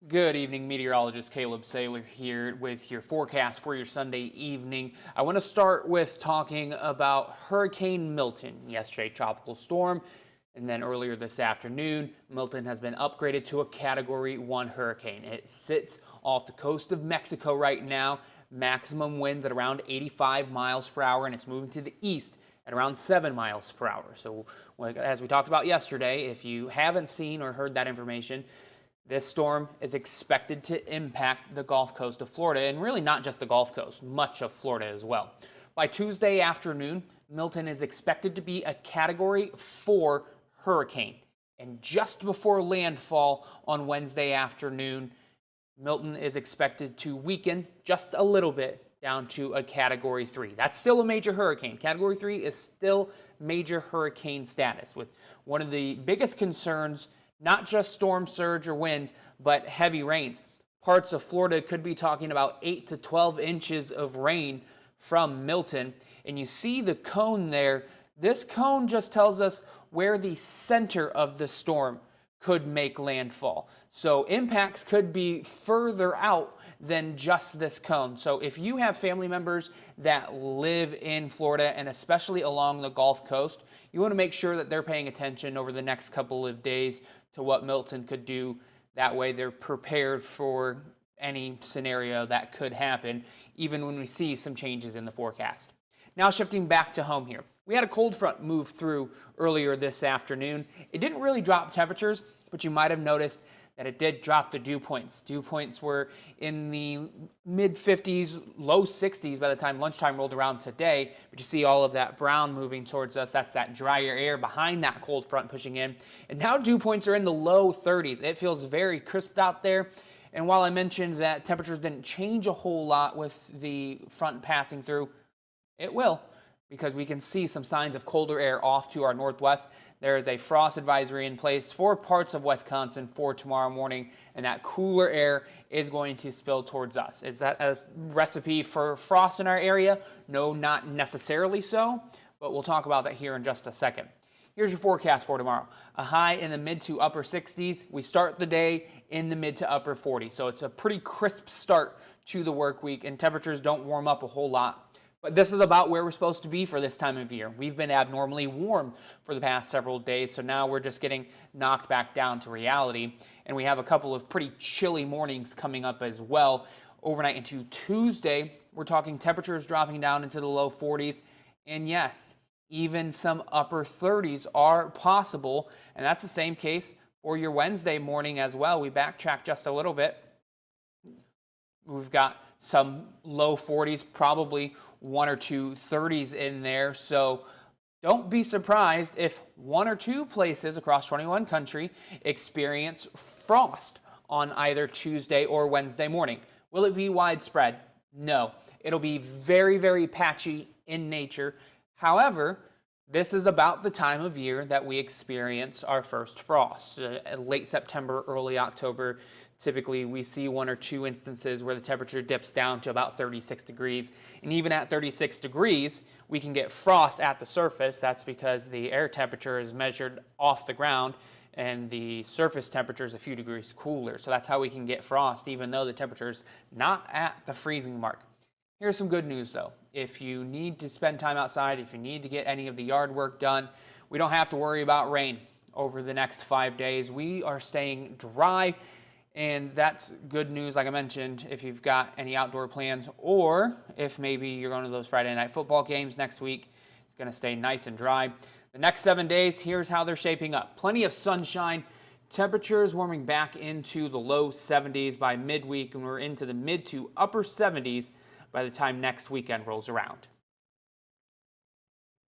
Good evening, meteorologist Caleb Saylor here with your forecast for your Sunday evening. I want to start with talking about Hurricane Milton. Yesterday, tropical storm, and then earlier this afternoon, Milton has been upgraded to a Category 1 hurricane. It sits off the coast of Mexico right now, maximum winds at around 85 miles per hour, and it's moving to the east at around 7 miles per hour. So, as we talked about yesterday, if you haven't seen or heard that information, this storm is expected to impact the Gulf Coast of Florida, and really not just the Gulf Coast, much of Florida as well. By Tuesday afternoon, Milton is expected to be a Category 4 hurricane. And just before landfall on Wednesday afternoon, Milton is expected to weaken just a little bit down to a Category 3. That's still a major hurricane. Category 3 is still major hurricane status, with one of the biggest concerns not just storm surge or winds, but heavy rains. Parts of Florida could be talking about 8 to 12 inches of rain from Milton. And you see the cone there. This cone just tells us where the center of the storm could make landfall. So impacts could be further out than just this cone. So if you have family members that live in Florida and especially along the Gulf Coast, you want to make sure that they're paying attention over the next couple of days to what Milton could do. That way they're prepared for any scenario that could happen, even when we see some changes in the forecast. Now shifting back to home here. We had a cold front move through earlier this afternoon. It didn't really drop temperatures, but you might have noticed that it did drop the dew points. Dew points were in the mid-50s, low 60s by the time lunchtime rolled around today. But you see all of that brown moving towards us. That's that drier air behind that cold front pushing in. And now dew points are in the low 30s. It feels very crisp out there. And while I mentioned that temperatures didn't change a whole lot with the front passing through, it will, because we can see some signs of colder air off to our northwest. There is a frost advisory in place for parts of Wisconsin for tomorrow morning, and that cooler air is going to spill towards us. Is that a recipe for frost in our area? No, not necessarily so, but we'll talk about that here in just a second. Here's your forecast for tomorrow. A high in the mid to upper 60s. We start the day in the mid to upper 40s, so it's a pretty crisp start to the work week, and temperatures don't warm up a whole lot. But this is about where we're supposed to be for this time of year. We've been abnormally warm for the past several days, so now we're just getting knocked back down to reality. And we have a couple of pretty chilly mornings coming up as well. Overnight into Tuesday, we're talking temperatures dropping down into the low 40s. And yes, even some upper 30s are possible. And that's the same case for your Wednesday morning as well. We backtrack just a little bit. We've got some low 40s, probably 1 or 2 30s in there. So don't be surprised if 1 or 2 places across 21 country experience frost on either Tuesday or Wednesday morning. Will it be widespread? No. It'll be very, very patchy in nature. However, this is about the time of year that we experience our first frost. Late September, early October. Typically, we see 1 or 2 instances where the temperature dips down to about 36 degrees. And even at 36 degrees, we can get frost at the surface. That's because the air temperature is measured off the ground and the surface temperature is a few degrees cooler. So that's how we can get frost, even though the temperature is not at the freezing mark. Here's some good news, though. If you need to spend time outside, if you need to get any of the yard work done, we don't have to worry about rain over the next 5 days. We are staying dry. And that's good news, like I mentioned, if you've got any outdoor plans or if maybe you're going to those Friday night football games next week. It's going to stay nice and dry. The next 7 days, here's how they're shaping up. Plenty of sunshine. Temperatures warming back into the low 70s by midweek, and we're into the mid to upper 70s by the time next weekend rolls around.